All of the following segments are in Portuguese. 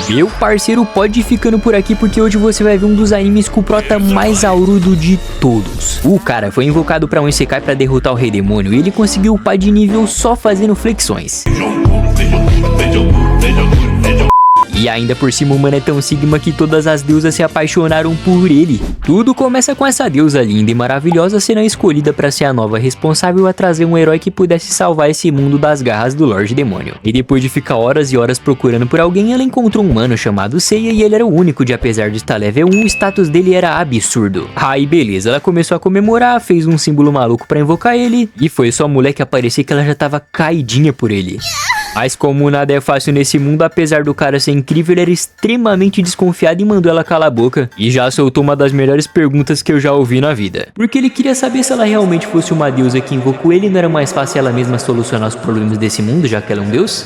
Meu parceiro, pode ir ficando por aqui porque hoje você vai ver um dos animes com o prota mais aurudo de todos. O cara foi invocado pra um Isekai pra derrotar o Rei Demônio e ele conseguiu upar de nível só fazendo flexões. E ainda por cima o mano é tão sigma que todas as deusas se apaixonaram por ele. Tudo começa com essa deusa linda e maravilhosa sendo escolhida para ser a nova responsável a trazer um herói que pudesse salvar esse mundo das garras do Lorde Demônio. E depois de ficar horas e horas procurando por alguém, ela encontrou um mano chamado Seiya e ele era o único de, apesar de estar level 1, o status dele era absurdo. Aí beleza, ela começou a comemorar, fez um símbolo maluco para invocar ele e foi só a mulher que aparecia que ela já tava caidinha por ele. Mas como nada é fácil nesse mundo, apesar do cara ser incrível, ele era extremamente desconfiado e mandou ela calar a boca. E já soltou uma das melhores perguntas que eu já ouvi na vida. Porque ele queria saber se ela realmente fosse uma deusa que invocou ele, não era mais fácil ela mesma solucionar os problemas desse mundo, já que ela é um deus?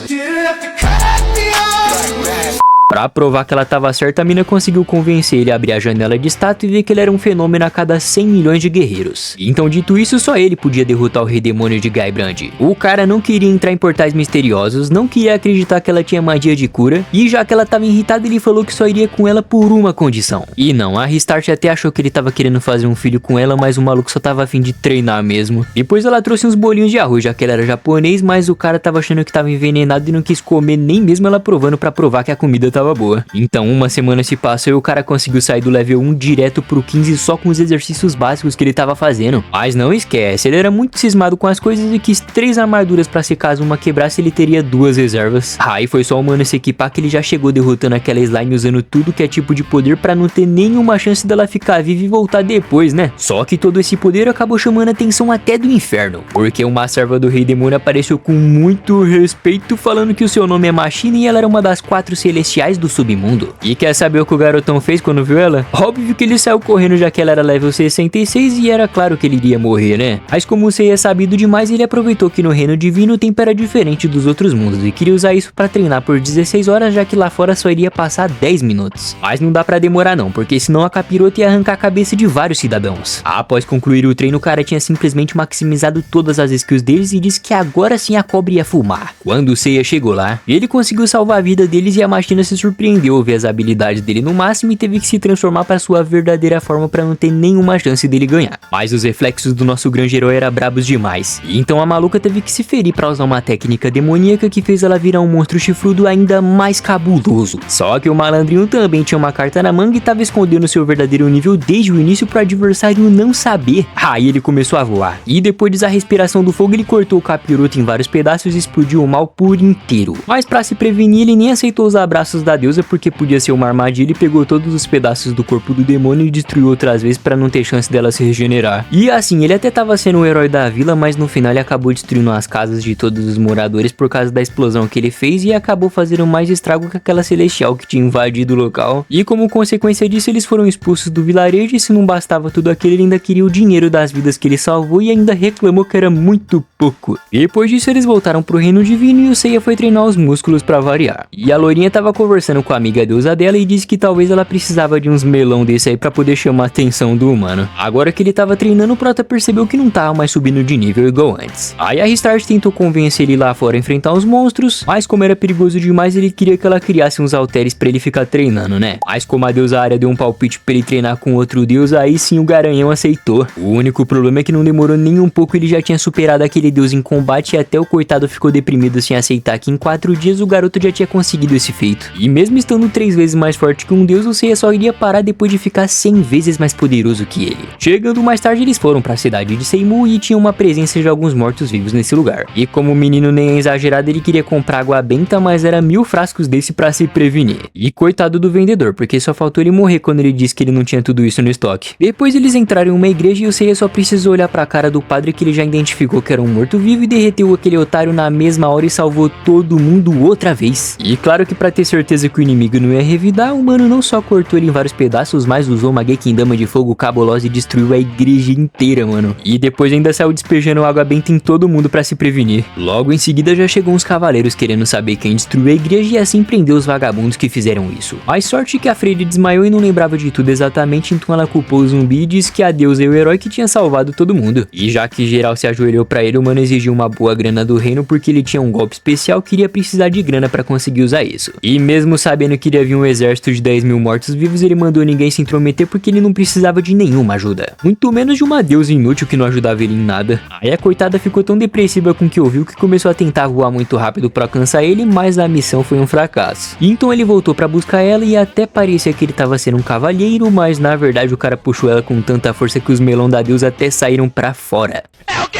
Pra provar que ela tava certa, a mina conseguiu convencer ele a abrir a janela de estátua e ver que ele era um fenômeno a cada 100 milhões de guerreiros. Então, dito isso, só ele podia derrotar o Rei Demônio de Guybrush. O cara não queria entrar em portais misteriosos, não queria acreditar que ela tinha magia de cura, e já que ela tava irritada, ele falou que só iria com ela por uma condição. E não, a Restart até achou que ele tava querendo fazer um filho com ela, mas o maluco só tava a fim de treinar mesmo. Depois ela trouxe uns bolinhos de arroz, já que ele era japonês, mas o cara tava achando que tava envenenado e não quis comer nem mesmo ela provando pra provar que a comida tava boa. Então uma semana se passou e o cara conseguiu sair do level 1 direto pro 15 só com os exercícios básicos que ele tava fazendo. Mas não esquece, ele era muito cismado com as coisas e quis 3 armaduras pra se caso uma quebrasse ele teria 2 reservas. Aí foi só o mano se equipar que ele já chegou derrotando aquela slime usando tudo que é tipo de poder pra não ter nenhuma chance dela ficar viva e voltar depois, né? Só que todo esse poder acabou chamando a atenção até do inferno, porque uma serva do Rei Demônio apareceu com muito respeito falando que o seu nome é Machina e ela era uma das 4 celestiais do submundo. E quer saber o que o garotão fez quando viu ela? Óbvio que ele saiu correndo já que ela era level 66 e era claro que ele iria morrer, né? Mas como o Seiya é sabido demais, ele aproveitou que no reino divino o tempo era diferente dos outros mundos e queria usar isso pra treinar por 16 horas, já que lá fora só iria passar 10 minutos. Mas não dá pra demorar não, porque senão a capirota ia arrancar a cabeça de vários cidadãos. Após concluir o treino, o cara tinha simplesmente maximizado todas as skills deles e disse que agora sim a cobra ia fumar. Quando o Seiya chegou lá, ele conseguiu salvar a vida deles e a Machina se surpreendeu ao ver as habilidades dele no máximo e teve que se transformar para sua verdadeira forma para não ter nenhuma chance dele ganhar. Mas os reflexos do nosso grande herói eram brabos demais, e então a maluca teve que se ferir para usar uma técnica demoníaca que fez ela virar um monstro chifrudo ainda mais cabuloso. Só que o malandrinho também tinha uma carta na manga e tava escondendo seu verdadeiro nível desde o início para o adversário não saber. Aí ele começou a voar, e depois de usar a respiração do fogo ele cortou o capiroto em vários pedaços e explodiu o mal por inteiro. Mas para se prevenir ele nem aceitou os abraços da deusa porque podia ser uma armadilha e pegou todos os pedaços do corpo do demônio e destruiu outras vezes para não ter chance dela se regenerar. E assim, ele até tava sendo o herói da vila, mas no final ele acabou destruindo as casas de todos os moradores por causa da explosão que ele fez e acabou fazendo mais estrago que aquela celestial que tinha invadido o local. E como consequência disso, eles foram expulsos do vilarejo e se não bastava tudo aquilo, ele ainda queria o dinheiro das vidas que ele salvou e ainda reclamou que era muito pouco. Depois disso, eles voltaram pro reino divino e o Seiya foi treinar os músculos para variar. E a loirinha tava conversando com a amiga deusa dela e disse que talvez ela precisava de uns melão desse aí pra poder chamar a atenção do humano. Agora que ele tava treinando, o prota percebeu que não tava mais subindo de nível igual antes. Aí a Restart tentou convencer ele lá fora a enfrentar os monstros, mas como era perigoso demais, ele queria que ela criasse uns halteres pra ele ficar treinando, né? Mas como a deusa Arya deu um palpite pra ele treinar com outro deus, aí sim o garanhão aceitou. O único problema é que não demorou nem um pouco, ele já tinha superado aquele deus em combate e até o coitado ficou deprimido sem aceitar que em 4 dias o garoto já tinha conseguido esse feito. E mesmo estando 3 vezes mais forte que um deus, o Seiya só iria parar depois de ficar 100 vezes mais poderoso que ele. Chegando mais tarde, eles foram para a cidade de Seimu e tinha uma presença de alguns mortos-vivos nesse lugar. E como o menino nem é exagerado, ele queria comprar água benta, mas era 1000 frascos desse para se prevenir. E coitado do vendedor, porque só faltou ele morrer quando ele disse que ele não tinha tudo isso no estoque. Depois eles entraram em uma igreja e o Seiya só precisou olhar para a cara do padre que ele já identificou que era um morto-vivo e derreteu aquele otário na mesma hora e salvou todo mundo outra vez. E claro que para ter certeza que o inimigo não ia revidar, o mano não só cortou ele em vários pedaços, mas usou uma Gekindama de fogo cabulosa e destruiu a igreja inteira, mano. E depois ainda saiu despejando água benta em todo mundo pra se prevenir. Logo em seguida já chegou uns cavaleiros querendo saber quem destruiu a igreja e assim prendeu os vagabundos que fizeram isso. Mas sorte que a Freire desmaiou e não lembrava de tudo exatamente, então ela culpou o zumbi e disse que a deusa e o herói que tinha salvado todo mundo. E já que geral se ajoelhou pra ele, o mano exigiu uma boa grana do reino porque ele tinha um golpe especial que iria precisar de grana pra conseguir usar isso. E mesmo mesmo sabendo que iria vir um exército de 10 mil mortos-vivos, ele mandou ninguém se intrometer porque ele não precisava de nenhuma ajuda. Muito menos de uma deusa inútil que não ajudava ele em nada. Aí a coitada ficou tão depressiva com o que ouviu que começou a tentar voar muito rápido pra alcançar ele, mas a missão foi um fracasso. Então ele voltou pra buscar ela e até parecia que ele tava sendo um cavalheiro, mas na verdade o cara puxou ela com tanta força que os melão da deusa até saíram pra fora. É o quê?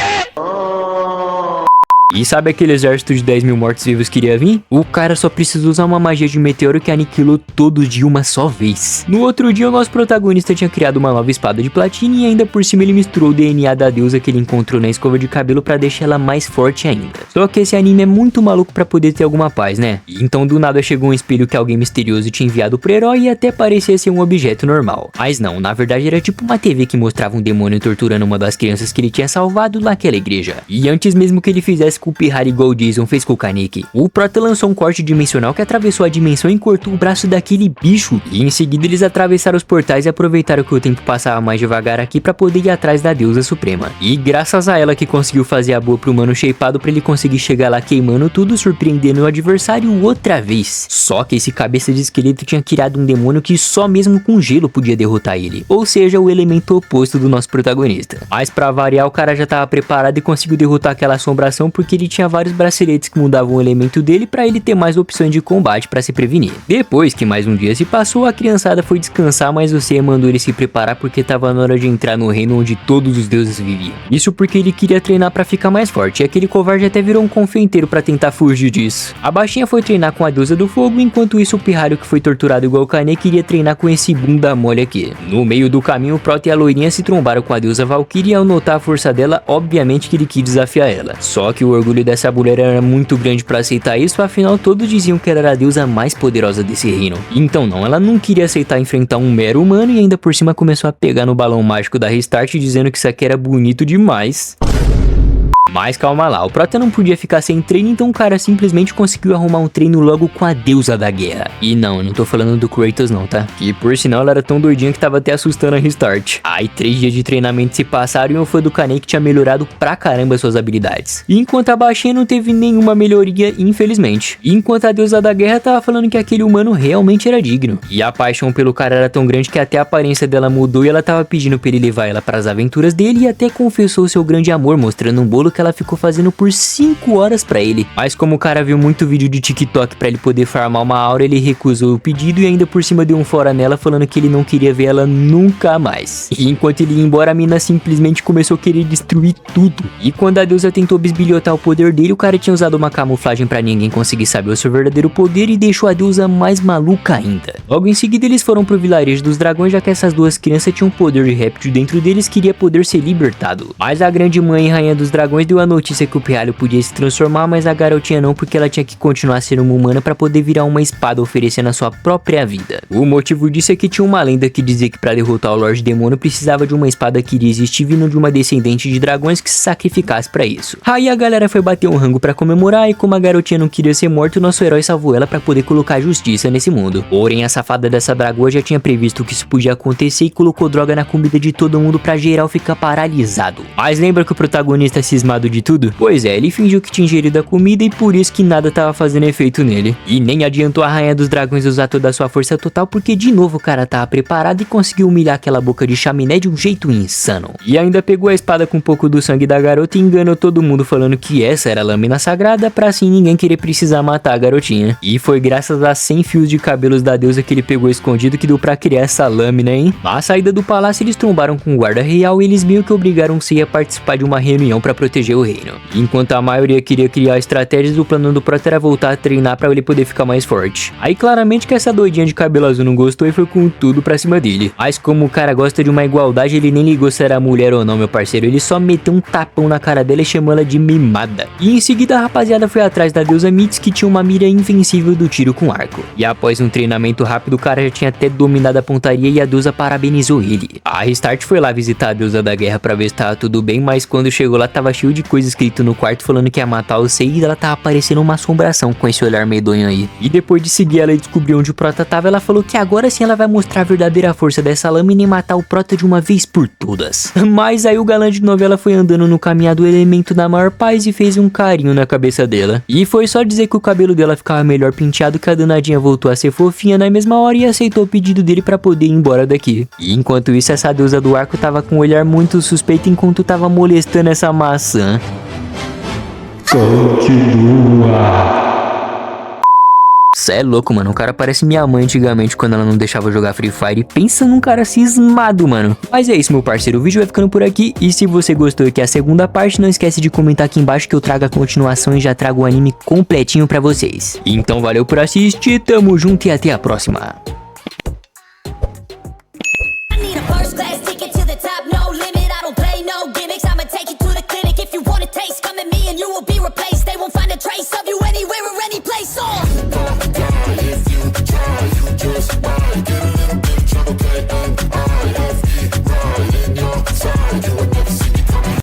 E sabe aquele exército de 10 mil mortos-vivos que iria vir? O cara só precisou usar uma magia de meteoro que aniquilou todos de uma só vez. No outro dia, o nosso protagonista tinha criado uma nova espada de platina e ainda por cima ele misturou o DNA da deusa que ele encontrou na escova de cabelo pra deixar ela mais forte ainda. Só que esse anime é muito maluco pra poder ter alguma paz, né? Então do nada chegou um espelho que alguém misterioso tinha enviado pro herói e até parecia ser um objeto normal. Mas não, na verdade era tipo uma TV que mostrava um demônio torturando uma das crianças que ele tinha salvado naquela igreja. E antes mesmo que ele fizesse com o pirralho igual o Jason fez com o Kaneki, o prota lançou um corte dimensional que atravessou a dimensão e cortou o braço daquele bicho. E em seguida eles atravessaram os portais e aproveitaram que o tempo passava mais devagar aqui pra poder ir atrás da deusa suprema. E graças a ela que conseguiu fazer a boa pro mano shapeado pra ele conseguir chegar lá queimando tudo, surpreendendo o adversário outra vez. Só que esse cabeça de esqueleto tinha criado um demônio que só mesmo com gelo podia derrotar ele. Ou seja, o elemento oposto do nosso protagonista. Mas pra variar, o cara já tava preparado e conseguiu derrotar aquela assombração porque ele tinha vários braceletes que mudavam o elemento dele pra ele ter mais opções de combate pra se prevenir. Depois que mais um dia se passou, a criançada foi descansar, mas o Seiya mandou ele se preparar porque tava na hora de entrar no reino onde todos os deuses viviam. Isso porque ele queria treinar pra ficar mais forte, e aquele covarde até virou um confeiteiro pra tentar fugir disso. A baixinha foi treinar com a deusa do fogo, enquanto isso o pirralho que foi torturado igual o Kane queria treinar com esse bunda mole aqui. No meio do caminho, o Prota e a loirinha se trombaram com a deusa Valkyrie e ao notar a força dela, obviamente que ele quis desafiar ela. Só que o orgulho dessa mulher era muito grande pra aceitar isso, afinal todos diziam que ela era a deusa mais poderosa desse reino. Então não, ela não queria aceitar enfrentar um mero humano e ainda por cima começou a pegar no balão mágico da Restart dizendo que isso aqui era bonito demais. Mas calma lá, o Prota não podia ficar sem treino, então o cara simplesmente conseguiu arrumar um treino logo com a deusa da guerra. E não, eu não tô falando do Kratos não, tá? Que por sinal ela era tão doidinha que tava até assustando a Restart. Aí 3 dias de treinamento se passaram e o fã do Kaneki tinha melhorado pra caramba suas habilidades. Enquanto a baixinha não teve nenhuma melhoria, infelizmente. Enquanto a deusa da guerra tava falando que aquele humano realmente era digno. E a paixão pelo cara era tão grande que até a aparência dela mudou e ela tava pedindo pra ele levar ela pras aventuras dele e até confessou seu grande amor, mostrando um bolo que ela ficou fazendo por 5 horas pra ele. Mas como o cara viu muito vídeo de TikTok pra ele poder farmar uma aura, ele recusou o pedido e ainda por cima deu um fora nela falando que ele não queria ver ela nunca mais. E enquanto ele ia embora, a mina simplesmente começou a querer destruir tudo. E quando a deusa tentou bisbilhotar o poder dele, o cara tinha usado uma camuflagem pra ninguém conseguir saber o seu verdadeiro poder e deixou a deusa mais maluca ainda. Logo em seguida eles foram pro vilarejo dos dragões, já que essas duas crianças tinham um poder de réptil dentro deles que iria poder ser libertado. Mas a grande mãe e rainha dos dragões deu a notícia que o pirralho podia se transformar, mas a garotinha não, porque ela tinha que continuar sendo uma humana para poder virar uma espada oferecendo a sua própria vida. O motivo disso é que tinha uma lenda que dizia que para derrotar o Lorde Demônio precisava de uma espada que iria existir vindo de uma descendente de dragões que se sacrificasse para isso. Aí a galera foi bater um rango para comemorar e como a garotinha não queria ser morta, o nosso herói salvou ela para poder colocar justiça nesse mundo. Porém a safada dessa dragoa já tinha previsto que isso podia acontecer e colocou droga na comida de todo mundo para geral ficar paralisado. Mas lembra que o protagonista cismado de tudo? Pois é, ele fingiu que tinha ingerido a comida e por isso que nada tava fazendo efeito nele. E nem adiantou a rainha dos dragões usar toda a sua força total porque de novo o cara tava preparado e conseguiu humilhar aquela boca de chaminé de um jeito insano. E ainda pegou a espada com um pouco do sangue da garota e enganou todo mundo falando que essa era a lâmina sagrada pra assim ninguém querer precisar matar a garotinha. E foi graças a 100 fios de cabelos da deusa que ele pegou escondido que deu pra criar essa lâmina, hein? Na saída do palácio eles trombaram com o guarda real e eles meio que obrigaram o Seiya a participar de uma reunião pra proteger o reino. Enquanto a maioria queria criar estratégias, o plano do Prota era voltar a treinar pra ele poder ficar mais forte. Aí claramente que essa doidinha de cabelo azul não gostou e foi com tudo pra cima dele. Mas como o cara gosta de uma igualdade, ele nem ligou se era mulher ou não, meu parceiro. Ele só meteu um tapão na cara dela e chamou ela de mimada. E em seguida a rapaziada foi atrás da deusa Mits, que tinha uma mira invencível do tiro com arco. E após um treinamento rápido, o cara já tinha até dominado a pontaria e a deusa parabenizou ele. A Restart foi lá visitar a deusa da guerra pra ver se tava tudo bem, mas quando chegou lá tava cheio cheio de coisa escrito no quarto falando que ia matar o Sei, e ela tava parecendo uma assombração com esse olhar medonho aí. E depois de seguir ela e descobrir onde o Prota tava, ela falou que agora sim ela vai mostrar a verdadeira força dessa lâmina e matar o Prota de uma vez por todas. Mas aí o galã de novela foi andando no caminhar do elemento na maior paz e fez um carinho na cabeça dela. E foi só dizer que o cabelo dela ficava melhor penteado que a danadinha voltou a ser fofinha na mesma hora e aceitou o pedido dele pra poder ir embora daqui. E enquanto isso, essa deusa do arco tava com um olhar muito suspeito enquanto tava molestando essa maçã. Continua. Cê é louco, mano. O cara parece minha mãe antigamente quando ela não deixava jogar Free Fire. Pensa num cara cismado, mano. Mas é isso, meu parceiro. O vídeo vai ficando por aqui. E se você gostou aqui a segunda parte, não esquece de comentar aqui embaixo que eu trago a continuação e já trago o anime completinho pra vocês. Então valeu por assistir, tamo junto e até a próxima. Trace